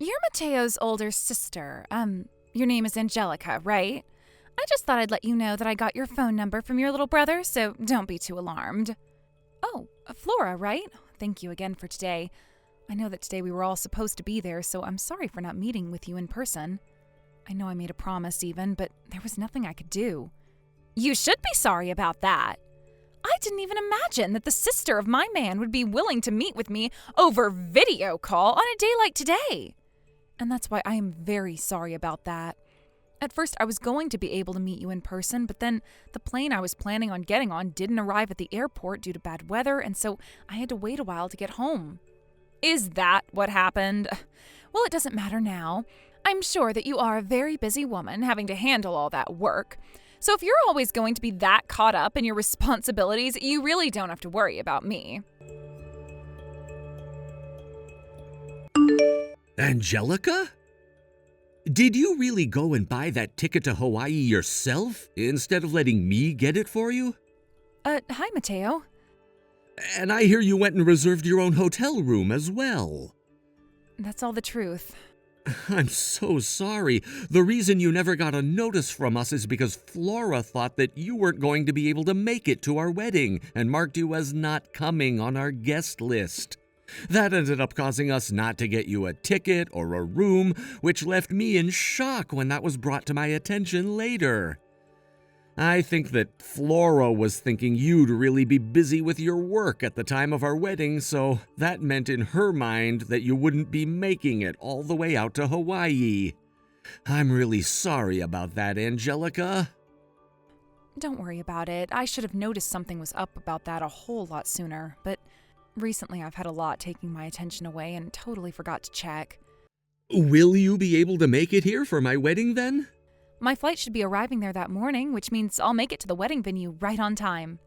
You're Matteo's older sister. Your name is Angelica, right? I just thought I'd let you know that I got your phone number from your little brother, so don't be too alarmed. Oh, Flora, right? Thank you again for today. I know that today we were all supposed to be there, so I'm sorry for not meeting with you in person. I know I made a promise even, but there was nothing I could do. You should be sorry about that. I didn't even imagine that the sister of my man would be willing to meet with me over video call on a day like today. And that's why I am very sorry about that. At first, I was going to be able to meet you in person, but then the plane I was planning on getting on didn't arrive at the airport due to bad weather, and so I had to wait a while to get home. Is that what happened? Well, it doesn't matter now. I'm sure that you are a very busy woman having to handle all that work. So if you're always going to be that caught up in your responsibilities, you really don't have to worry about me. Angelica? Did you really go and buy that ticket to Hawaii yourself instead of letting me get it for you? Hi, Matteo. And I hear you went and reserved your own hotel room as well. That's all the truth. I'm so sorry. The reason you never got a notice from us is because Flora thought that you weren't going to be able to make it to our wedding and marked you as not coming on our guest list. That ended up causing us not to get you a ticket or a room, which left me in shock when that was brought to my attention later. I think that Flora was thinking you'd really be busy with your work at the time of our wedding, so that meant in her mind that you wouldn't be making it all the way out to Hawaii. I'm really sorry about that, Angelica. Don't worry about it. I should have noticed something was up about that a whole lot sooner, but recently I've had a lot taking my attention away and totally forgot to check. Will you be able to make it here for my wedding then? My flight should be arriving there that morning, which means I'll make it to the wedding venue right on time.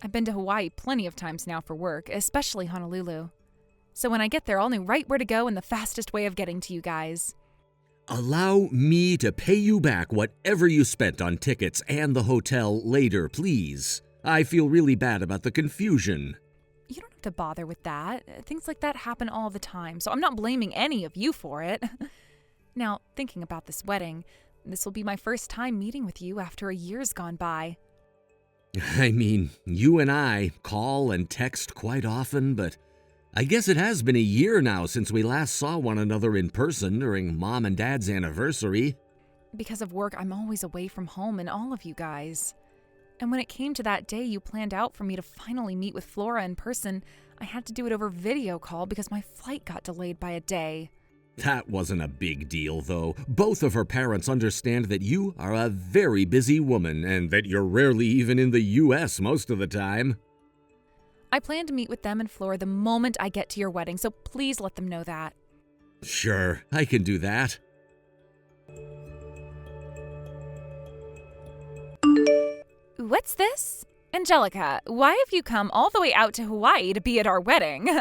I've been to Hawaii plenty of times now for work, especially Honolulu. So when I get there, I'll know right where to go and the fastest way of getting to you guys. Allow me to pay you back whatever you spent on tickets and the hotel later, please. I feel really bad about the confusion. You don't have to bother with that. Things like that happen all the time, so I'm not blaming any of you for it. Now, thinking about this wedding, this will be my first time meeting with you after a year's gone by. I mean, you and I call and text quite often, but I guess it has been a year now since we last saw one another in person during Mom and Dad's anniversary. Because of work, I'm always away from home and all of you guys. And when it came to that day you planned out for me to finally meet with Flora in person, I had to do it over video call because my flight got delayed by a day. That wasn't a big deal, though. Both of her parents understand that you are a very busy woman and that you're rarely even in the U.S. most of the time. I plan to meet with them and Flora the moment I get to your wedding, so please let them know that. Sure, I can do that. What's this? Angelica, why have you come all the way out to Hawaii to be at our wedding?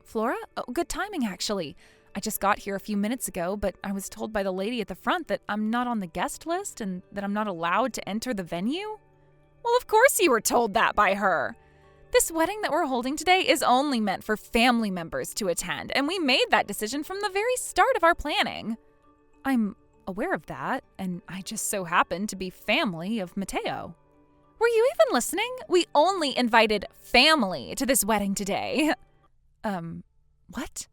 Flora? Oh, good timing, actually. I just got here a few minutes ago, but I was told by the lady at the front that I'm not on the guest list and that I'm not allowed to enter the venue. Well, of course you were told that by her. This wedding that we're holding today is only meant for family members to attend, and we made that decision from the very start of our planning. I'm aware of that, and I just so happen to be family of Matteo. Were you even listening? We only invited family to this wedding today. What?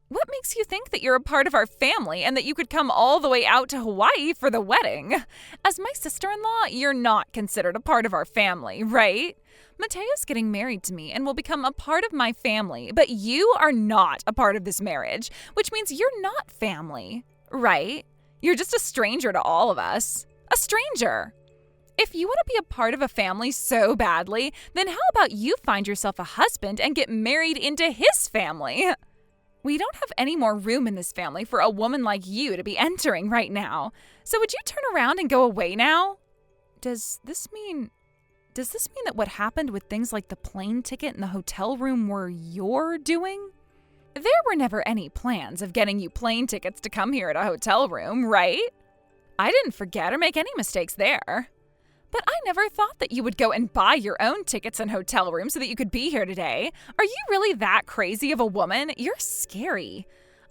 What makes you think that you're a part of our family and that you could come all the way out to Hawaii for the wedding? As my sister-in-law, you're not considered a part of our family, right? Matteo's getting married to me and will become a part of my family, but you are not a part of this marriage, which means you're not family, right? You're just a stranger to all of us. A stranger. If you want to be a part of a family so badly, then how about you find yourself a husband and get married into his family? We don't have any more room in this family for a woman like you to be entering right now. So would you turn around and go away now? Does this mean that what happened with things like the plane ticket and the hotel room were your doing? There were never any plans of getting you plane tickets to come here at a hotel room, right? I didn't forget or make any mistakes there. But I never thought that you would go and buy your own tickets and hotel rooms so that you could be here today. Are you really that crazy of a woman? You're scary.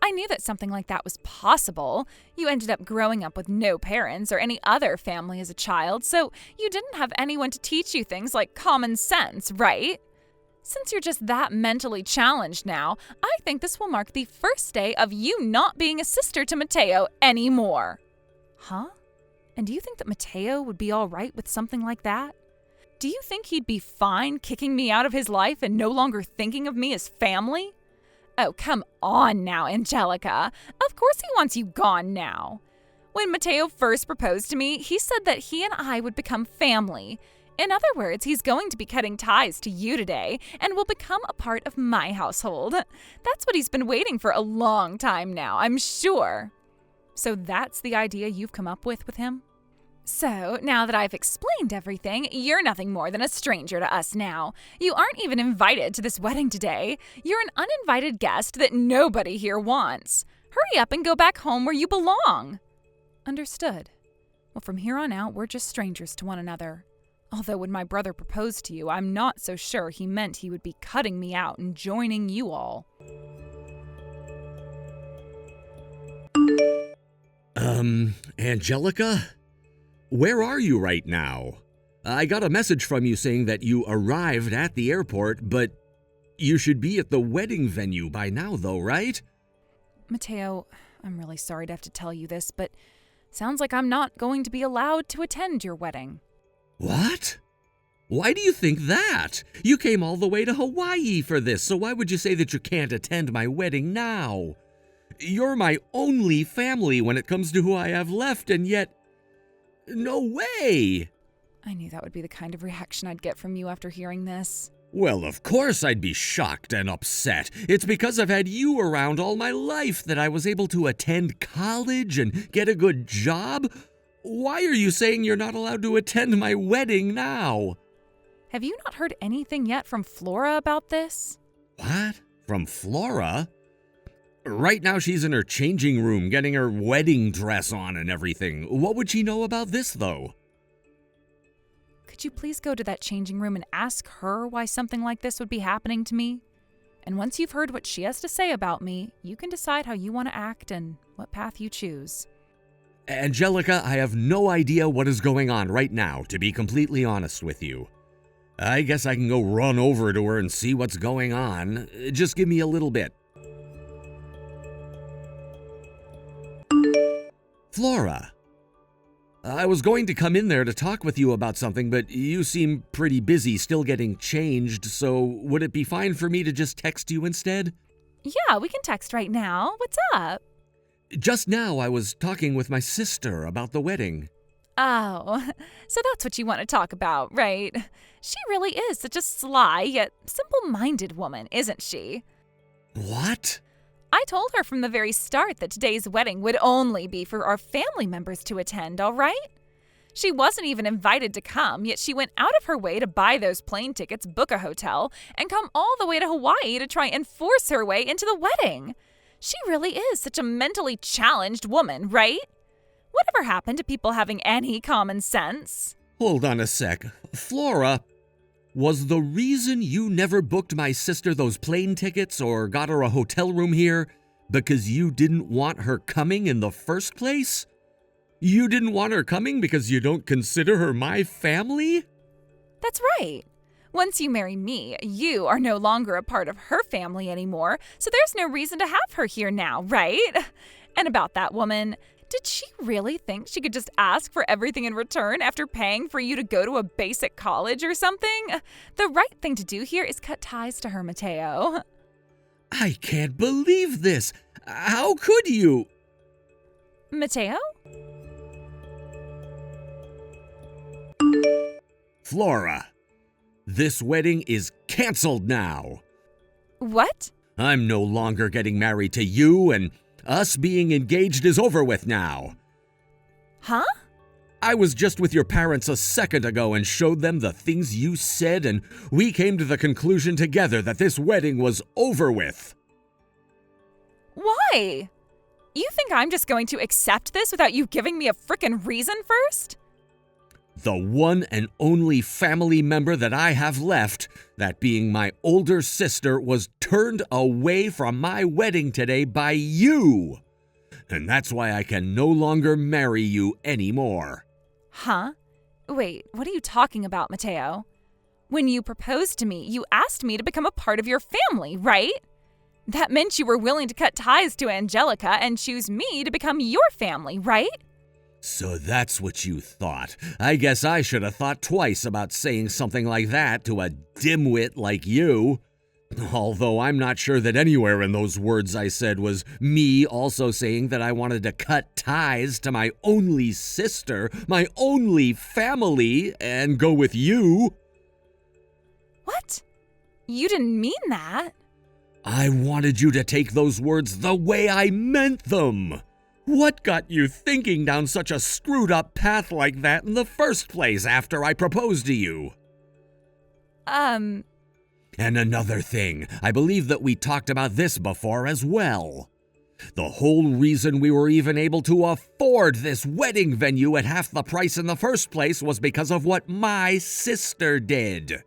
I knew that something like that was possible. You ended up growing up with no parents or any other family as a child, so you didn't have anyone to teach you things like common sense, right? Since you're just that mentally challenged now, I think this will mark the first day of you not being a sister to Matteo anymore. Huh? And do you think that Matteo would be all right with something like that? Do you think he'd be fine kicking me out of his life and no longer thinking of me as family? Oh, come on now, Angelica. Of course he wants you gone now. When Matteo first proposed to me, he said that he and I would become family. In other words, he's going to be cutting ties to you today and will become a part of my household. That's what he's been waiting for a long time now, I'm sure. So that's the idea you've come up with him? So, now that I've explained everything, you're nothing more than a stranger to us now. You aren't even invited to this wedding today. You're an uninvited guest that nobody here wants. Hurry up and go back home where you belong. Understood. Well, from here on out, we're just strangers to one another. Although when my brother proposed to you, I'm not so sure he meant he would be cutting me out and joining you all. Angelica? Where are you right now? I got a message from you saying that you arrived at the airport, but you should be at the wedding venue by now though, right? Matteo, I'm really sorry to have to tell you this, but sounds like I'm not going to be allowed to attend your wedding. What? Why do you think that? You came all the way to Hawaii for this, so why would you say that you can't attend my wedding now? You're my only family when it comes to who I have left, and yet... No way! I knew that would be the kind of reaction I'd get from you after hearing this. Well, of course I'd be shocked and upset. It's because I've had you around all my life that I was able to attend college and get a good job. Why are you saying you're not allowed to attend my wedding now? Have you not heard anything yet from Flora about this? What? From Flora? Right now she's in her changing room getting her wedding dress on and everything. What would she know about this, though? Could you please go to that changing room and ask her why something like this would be happening to me? And once you've heard what she has to say about me, you can decide how you want to act and what path you choose. Angelica, I have no idea what is going on right now, to be completely honest with you. I guess I can go run over to her and see what's going on. Just give me a little bit. Flora, I was going to come in there to talk with you about something, but you seem pretty busy still getting changed, so would it be fine for me to just text you instead? Yeah, we can text right now. What's up? Just now I was talking with my sister about the wedding. Oh, so that's what you want to talk about, right? She really is such a sly yet simple-minded woman, isn't she? What? I told her from the very start that today's wedding would only be for our family members to attend, all right? She wasn't even invited to come, yet she went out of her way to buy those plane tickets, book a hotel, and come all the way to Hawaii to try and force her way into the wedding. She really is such a mentally challenged woman, right? Whatever happened to people having any common sense? Hold on a sec. Flora, was the reason you never booked my sister those plane tickets or got her a hotel room here because you didn't want her coming in the first place? You didn't want her coming because you don't consider her my family? That's right. Once you marry me, you are no longer a part of her family anymore, so there's no reason to have her here now, right? And about that woman, did she really think she could just ask for everything in return after paying for you to go to a basic college or something? The right thing to do here is cut ties to her, Matteo. I can't believe this. How could you? Matteo? Flora, this wedding is canceled now. What? I'm no longer getting married to you, and us being engaged is over with now. Huh? I was just with your parents a second ago and showed them the things you said, and we came to the conclusion together that this wedding was over with. Why? You think I'm just going to accept this without you giving me a frickin' reason first? The one and only family member that I have left, that being my older sister, was turned away from my wedding today by you. And that's why I can no longer marry you anymore. Huh? Wait, what are you talking about, Matteo? When you proposed to me, you asked me to become a part of your family, right? That meant you were willing to cut ties to Angelica and choose me to become your family, right? So that's what you thought. I guess I should have thought twice about saying something like that to a dimwit like you. Although I'm not sure that anywhere in those words I said was me also saying that I wanted to cut ties to my only sister, my only family, and go with you. What? You didn't mean that. I wanted you to take those words the way I meant them. What got you thinking down such a screwed up path like that in the first place after I proposed to you? And another thing, I believe that we talked about this before as well. The whole reason we were even able to afford this wedding venue at half the price in the first place was because of what my sister did.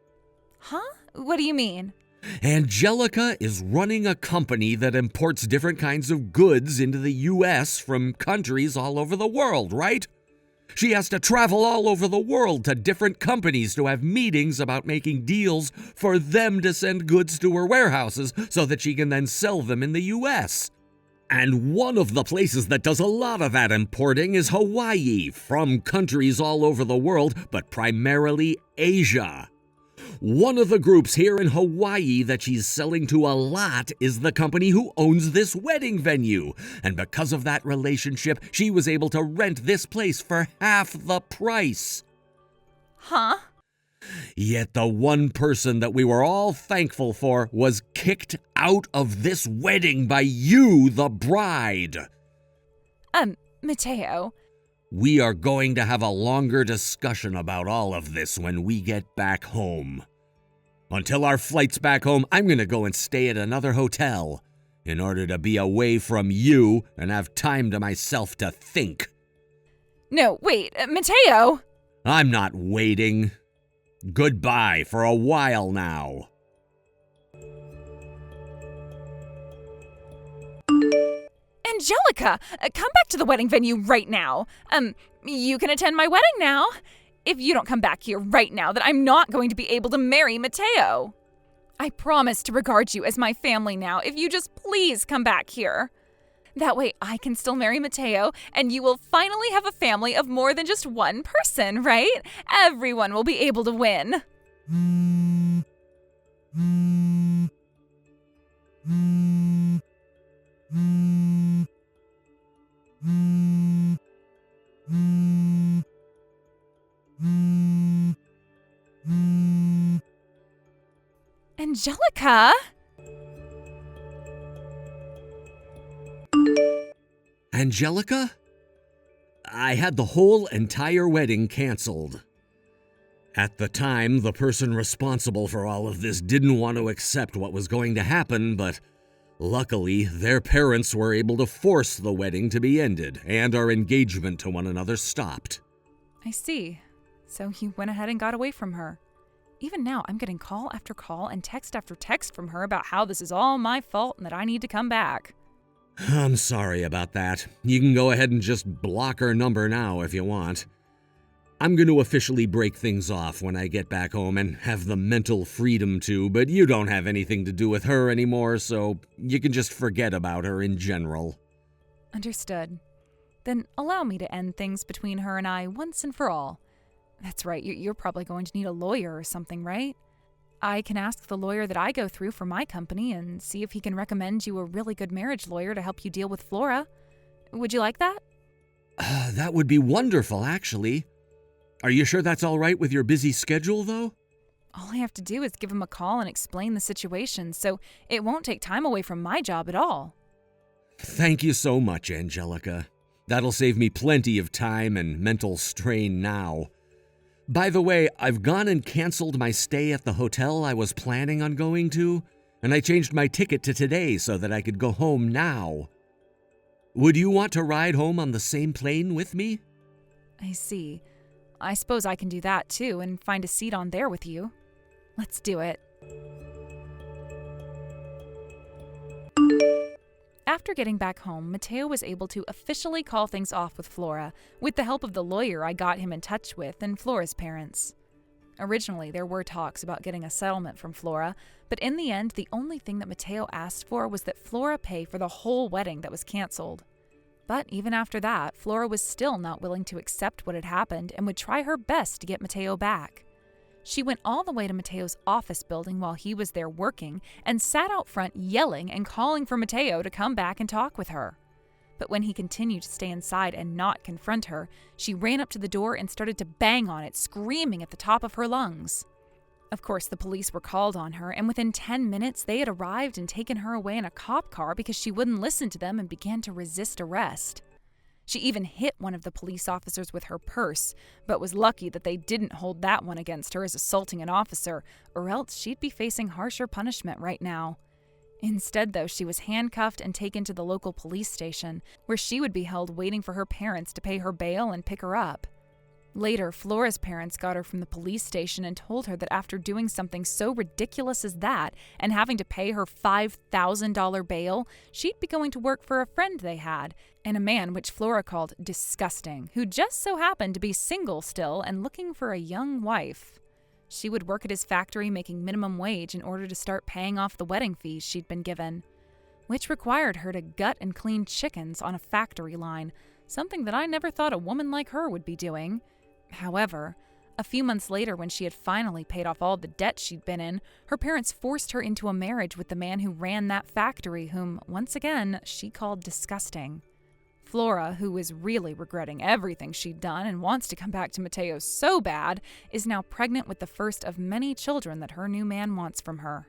Huh? What do you mean? Angelica is running a company that imports different kinds of goods into the U.S. from countries all over the world, right? She has to travel all over the world to different companies to have meetings about making deals for them to send goods to her warehouses so that she can then sell them in the U.S. And one of the places that does a lot of that importing is Hawaii, from countries all over the world, but primarily Asia. One of the groups here in Hawaii that she's selling to a lot is the company who owns this wedding venue. And because of that relationship, she was able to rent this place for half the price. Huh? Yet the one person that we were all thankful for was kicked out of this wedding by you, the bride. Matteo. We are going to have a longer discussion about all of this when we get back home. Until our flight's back home, I'm going to go and stay at another hotel in order to be away from you and have time to myself to think. No, wait, Matteo! I'm not waiting. Goodbye for a while now. Angelica, come back to the wedding venue right now. You can attend my wedding now. If you don't come back here right now, then I'm not going to be able to marry Matteo. I promise to regard you as my family now if you just please come back here. That way I can still marry Matteo, and you will finally have a family of more than just one person, right? Everyone will be able to win. Angelica? Angelica? I had the whole entire wedding canceled. At the time, the person responsible for all of this didn't want to accept what was going to happen, but luckily, their parents were able to force the wedding to be ended, and our engagement to one another stopped. I see. So you went ahead and got away from her. Even now, I'm getting call after call and text after text from her about how this is all my fault and that I need to come back. I'm sorry about that. You can go ahead and just block her number now if you want. I'm going to officially break things off when I get back home and have the mental freedom to, but you don't have anything to do with her anymore, so you can just forget about her in general. Understood. Then allow me to end things between her and I once and for all. That's right, you're probably going to need a lawyer or something, right? I can ask the lawyer that I go through for my company and see if he can recommend you a really good marriage lawyer to help you deal with Flora. Would you like that? That would be wonderful, actually. Are you sure that's all right with your busy schedule, though? All I have to do is give him a call and explain the situation, so it won't take time away from my job at all. Thank you so much, Angelica. That'll save me plenty of time and mental strain now. By the way, I've gone and canceled my stay at the hotel I was planning on going to, and I changed my ticket to today so that I could go home now. Would you want to ride home on the same plane with me? I see. I suppose I can do that too and find a seat on there with you. Let's do it. After getting back home, Matteo was able to officially call things off with Flora, with the help of the lawyer I got him in touch with and Flora's parents. Originally, there were talks about getting a settlement from Flora, but in the end, the only thing that Matteo asked for was that Flora pay for the whole wedding that was canceled. But even after that, Flora was still not willing to accept what had happened and would try her best to get Matteo back. She went all the way to Matteo's office building while he was there working and sat out front yelling and calling for Matteo to come back and talk with her. But when he continued to stay inside and not confront her, she ran up to the door and started to bang on it, screaming at the top of her lungs. Of course, the police were called on her, and within 10 minutes, they had arrived and taken her away in a cop car because she wouldn't listen to them and began to resist arrest. She even hit one of the police officers with her purse, but was lucky that they didn't hold that one against her as assaulting an officer, or else she'd be facing harsher punishment right now. Instead, though, she was handcuffed and taken to the local police station, where she would be held waiting for her parents to pay her bail and pick her up. Later, Flora's parents got her from the police station and told her that after doing something so ridiculous as that and having to pay her $5,000 bail, she'd be going to work for a friend they had, and a man which Flora called disgusting, who just so happened to be single still and looking for a young wife. She would work at his factory making minimum wage in order to start paying off the wedding fees she'd been given, which required her to gut and clean chickens on a factory line, something that I never thought a woman like her would be doing. However, a few months later, when she had finally paid off all the debt she'd been in, her parents forced her into a marriage with the man who ran that factory, whom, once again, she called disgusting. Flora, who is really regretting everything she'd done and wants to come back to Matteo so bad, is now pregnant with the first of many children that her new man wants from her.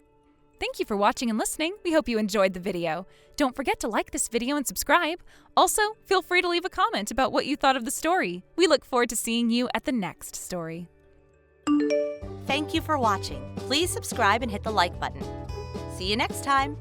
Thank you for watching and listening. We hope you enjoyed the video. Don't forget to like this video and subscribe. Also, feel free to leave a comment about what you thought of the story. We look forward to seeing you at the next story. Thank you for watching. Please subscribe and hit the like button. See you next time.